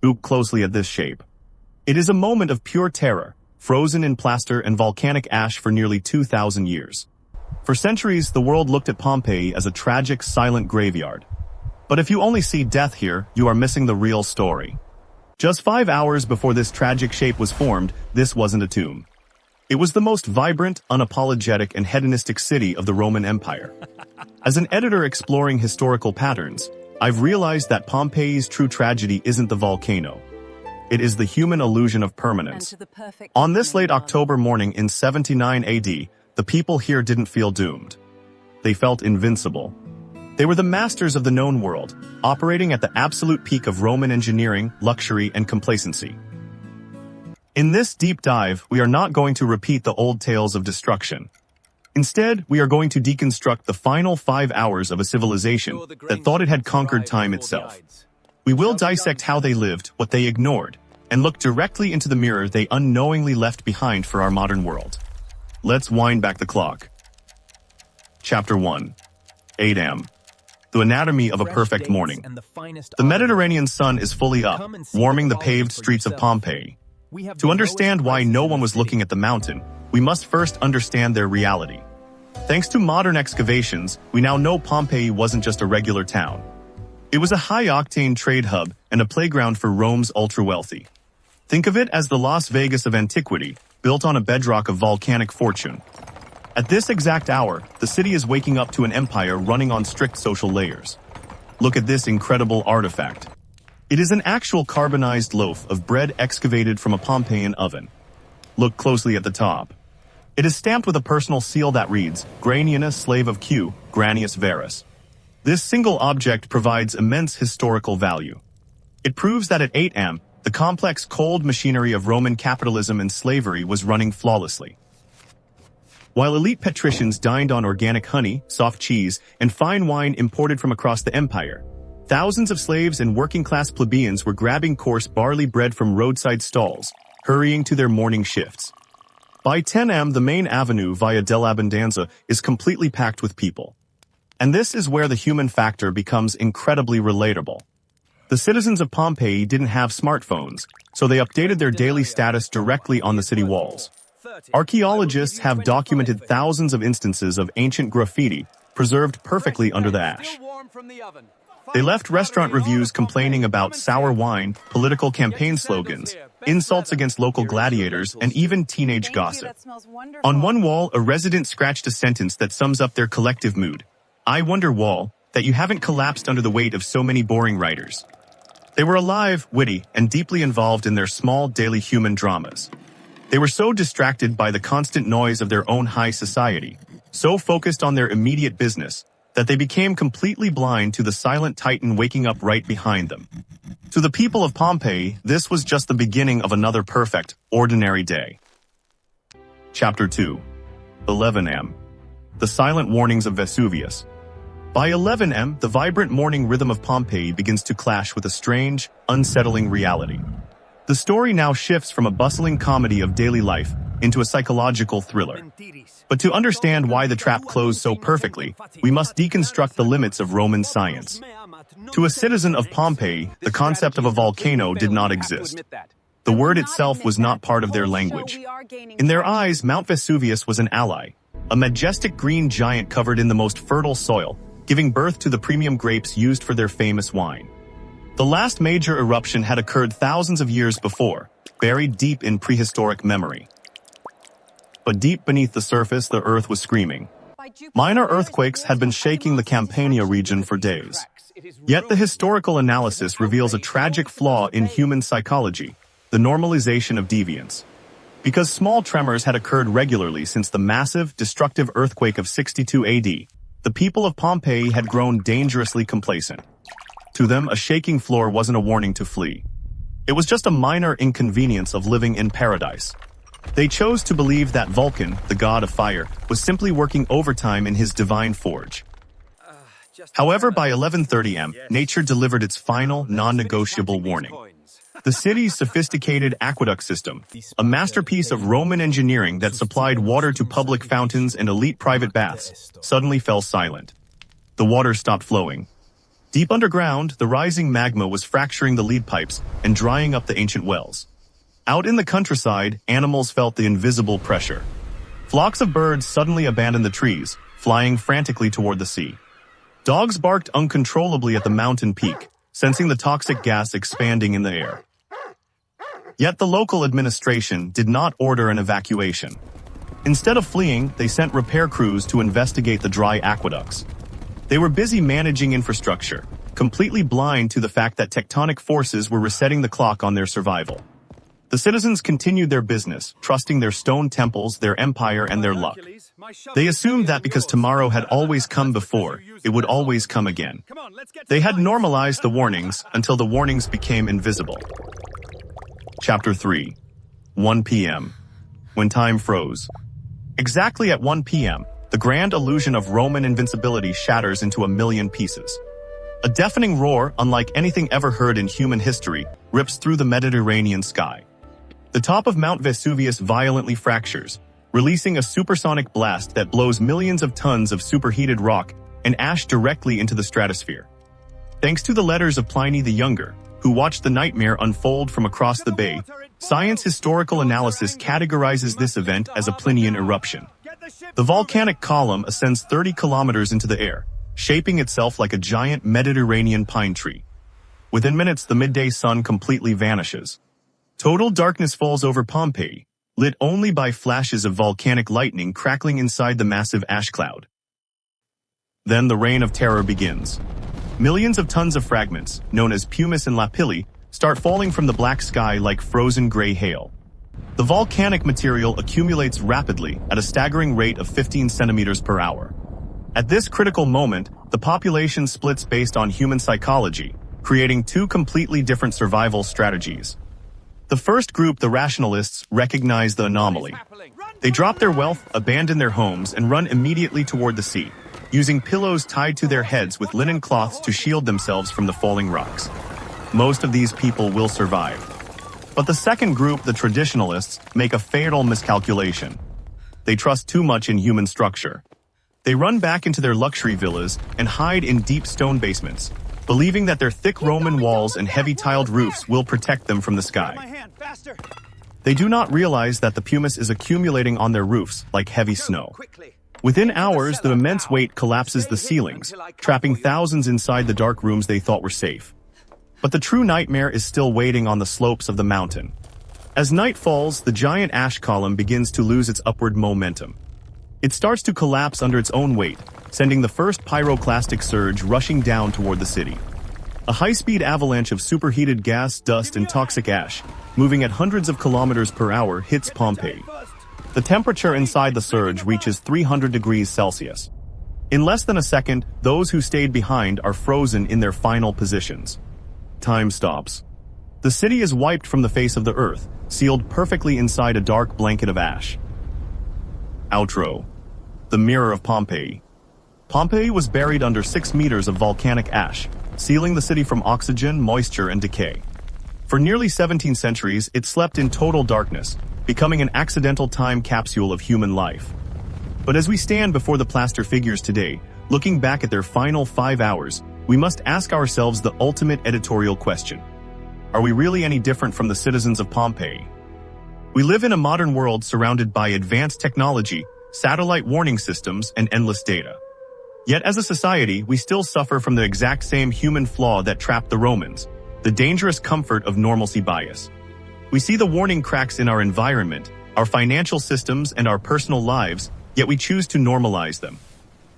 Look closely at this shape. It is a moment of pure terror, frozen in plaster and volcanic ash for nearly 2,000 years. For centuries, the world looked at Pompeii as a tragic, silent graveyard. But if you only see death here, you are missing the real story. Just 5 hours before this tragic shape was formed, this wasn't a tomb. It was the most vibrant, unapologetic, and hedonistic city of the Roman Empire. As an editor exploring historical patterns, I've realized that Pompeii's true tragedy isn't the volcano. It is the human illusion of permanence. On this late October morning in 79 AD, the people here didn't feel doomed. They felt invincible. They were the masters of the known world, operating at the absolute peak of Roman engineering, luxury, and complacency. In this deep dive, we are not going to repeat the old tales of destruction. Instead, we are going to deconstruct the final 5 hours of a civilization that thought it had conquered time itself. We will dissect how they lived, what they ignored, and look directly into the mirror they unknowingly left behind for our modern world. Let's wind back the clock. Chapter 1. 8 am. The anatomy of a perfect morning. The Mediterranean sun is fully up, warming the paved streets of Pompeii. To understand why no one was looking at the mountain, we must first understand their reality. Thanks to modern excavations, we now know Pompeii wasn't just a regular town. It was a high-octane trade hub and a playground for Rome's ultra-wealthy. Think of it as the Las Vegas of antiquity, built on a bedrock of volcanic fortune. At this exact hour, the city is waking up to an empire running on strict social layers. Look at this incredible artifact. It is an actual carbonized loaf of bread excavated from a Pompeian oven. Look closely at the top. It is stamped with a personal seal that reads, Granianus, slave of Q, Granius Verus. This single object provides immense historical value. It proves that at 8 am, the complex cold machinery of Roman capitalism and slavery was running flawlessly. While elite patricians dined on organic honey, soft cheese, and fine wine imported from across the empire, thousands of slaves and working-class plebeians were grabbing coarse barley bread from roadside stalls, hurrying to their morning shifts. By 10 am, the main avenue via dell'Abbondanza is completely packed with people. And this is where the human factor becomes incredibly relatable. The citizens of Pompeii didn't have smartphones, so they updated their daily status directly on the city walls. Archaeologists have documented thousands of instances of ancient graffiti preserved perfectly under the ash. They left restaurant reviews complaining about sour wine, political campaign slogans, insults against local gladiators, and even teenage gossip. On one wall, a resident scratched a sentence that sums up their collective mood. I wonder, wall, that you haven't collapsed under the weight of so many boring writers. They were alive, witty, and deeply involved in their small daily human dramas. They were so distracted by the constant noise of their own high society, so focused on their immediate business, that they became completely blind to the silent titan waking up right behind them. To the people of Pompeii, this was just the beginning of another perfect, ordinary day. Chapter 2. 11 am. The silent warnings of Vesuvius. By 11 am, the vibrant morning rhythm of Pompeii begins to clash with a strange, unsettling reality. The story now shifts from a bustling comedy of daily life into a psychological thriller. But to understand why the trap closed so perfectly, we must deconstruct the limits of Roman science. To a citizen of Pompeii, the concept of a volcano did not exist. The word itself was not part of their language. In their eyes, Mount Vesuvius was an ally, a majestic green giant covered in the most fertile soil, giving birth to the premium grapes used for their famous wine. The last major eruption had occurred thousands of years before, buried deep in prehistoric memory. But deep beneath the surface, the earth was screaming. Minor earthquakes had been shaking the Campania region for days. Yet the historical analysis reveals a tragic flaw in human psychology, the normalization of deviance. Because small tremors had occurred regularly since the massive, destructive earthquake of 62 AD, the people of Pompeii had grown dangerously complacent. To them, a shaking floor wasn't a warning to flee. It was just a minor inconvenience of living in paradise. They chose to believe that Vulcan, the god of fire, was simply working overtime in his divine forge. However, by 11:30 am, nature delivered its final, non-negotiable warning. The city's sophisticated aqueduct system, a masterpiece of Roman engineering that supplied water to public fountains and elite private baths, suddenly fell silent. The water stopped flowing. Deep underground, the rising magma was fracturing the lead pipes and drying up the ancient wells. Out in the countryside, animals felt the invisible pressure. Flocks of birds suddenly abandoned the trees, flying frantically toward the sea. Dogs barked uncontrollably at the mountain peak, sensing the toxic gas expanding in the air. Yet the local administration did not order an evacuation. Instead of fleeing, they sent repair crews to investigate the dry aqueducts. They were busy managing infrastructure, completely blind to the fact that tectonic forces were resetting the clock on their survival. The citizens continued their business, trusting their stone temples, their empire, and their luck. They assumed that because tomorrow had always come before, it would always come again. They had normalized the warnings until the warnings became invisible. Chapter 3. 1 p.m. When time froze. Exactly at 1 p.m., the grand illusion of Roman invincibility shatters into a million pieces. A deafening roar, unlike anything ever heard in human history, rips through the Mediterranean sky. The top of Mount Vesuvius violently fractures, releasing a supersonic blast that blows millions of tons of superheated rock and ash directly into the stratosphere. Thanks to the letters of Pliny the Younger, who watched the nightmare unfold from across the bay, science historical analysis categorizes this event as a Plinian eruption. The volcanic column ascends 30 kilometers into the air, shaping itself like a giant Mediterranean pine tree. Within minutes, the midday sun completely vanishes. Total darkness falls over Pompeii, lit only by flashes of volcanic lightning crackling inside the massive ash cloud. Then the reign of terror begins. Millions of tons of fragments, known as pumice and lapilli, start falling from the black sky like frozen gray hail. The volcanic material accumulates rapidly at a staggering rate of 15 centimeters per hour. At this critical moment, the population splits based on human psychology, creating two completely different survival strategies. The first group, the rationalists, recognize the anomaly. They drop their wealth, abandon their homes, and run immediately toward the sea, using pillows tied to their heads with linen cloths to shield themselves from the falling rocks. Most of these people will survive. But the second group, the traditionalists, make a fatal miscalculation. They trust too much in human structure. They run back into their luxury villas and hide in deep stone basements, believing that their thick Roman walls and heavy tiled roofs will protect them from the sky. They do not realize that the pumice is accumulating on their roofs like heavy snow. Within hours, the immense weight collapses the ceilings, trapping thousands inside the dark rooms they thought were safe. But the true nightmare is still waiting on the slopes of the mountain. As night falls, the giant ash column begins to lose its upward momentum. It starts to collapse under its own weight, sending the first pyroclastic surge rushing down toward the city. A high-speed avalanche of superheated gas, dust, and toxic ash, moving at hundreds of kilometers per hour, hits Pompeii. The temperature inside the surge reaches 300 degrees Celsius. In less than a second, those who stayed behind are frozen in their final positions. Time stops. The city is wiped from the face of the earth, sealed perfectly inside a dark blanket of ash. Outro. The mirror of Pompeii. Pompeii was buried under 6 meters of volcanic ash, sealing the city from oxygen, moisture, and decay. For nearly 17 centuries, it slept in total darkness, becoming an accidental time capsule of human life. But as we stand before the plaster figures today, looking back at their final 5 hours, we must ask ourselves the ultimate editorial question. Are we really any different from the citizens of Pompeii? We live in a modern world surrounded by advanced technology, satellite warning systems, and endless data. Yet as a society, we still suffer from the exact same human flaw that trapped the Romans, the dangerous comfort of normalcy bias. We see the warning cracks in our environment, our financial systems, and our personal lives, yet we choose to normalize them.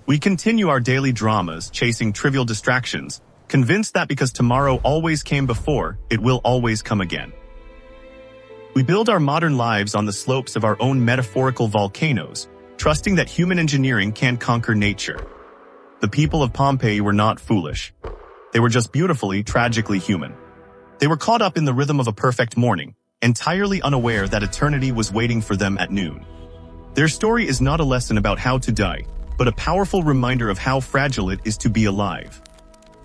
We continue our daily dramas, chasing trivial distractions, convinced that because tomorrow always came before, it will always come again. We build our modern lives on the slopes of our own metaphorical volcanoes, trusting that human engineering can conquer nature. The people of Pompeii were not foolish. They were just beautifully, tragically human. They were caught up in the rhythm of a perfect morning, entirely unaware that eternity was waiting for them at noon. Their story is not a lesson about how to die, but a powerful reminder of how fragile it is to be alive.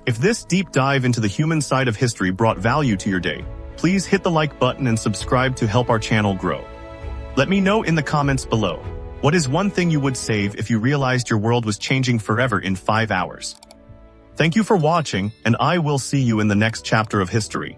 If this deep dive into the human side of history brought value to your day, please hit the like button and subscribe to help our channel grow. Let me know in the comments below, what is one thing you would save if you realized your world was changing forever in 5 hours? Thank you for watching, and I will see you in the next chapter of history.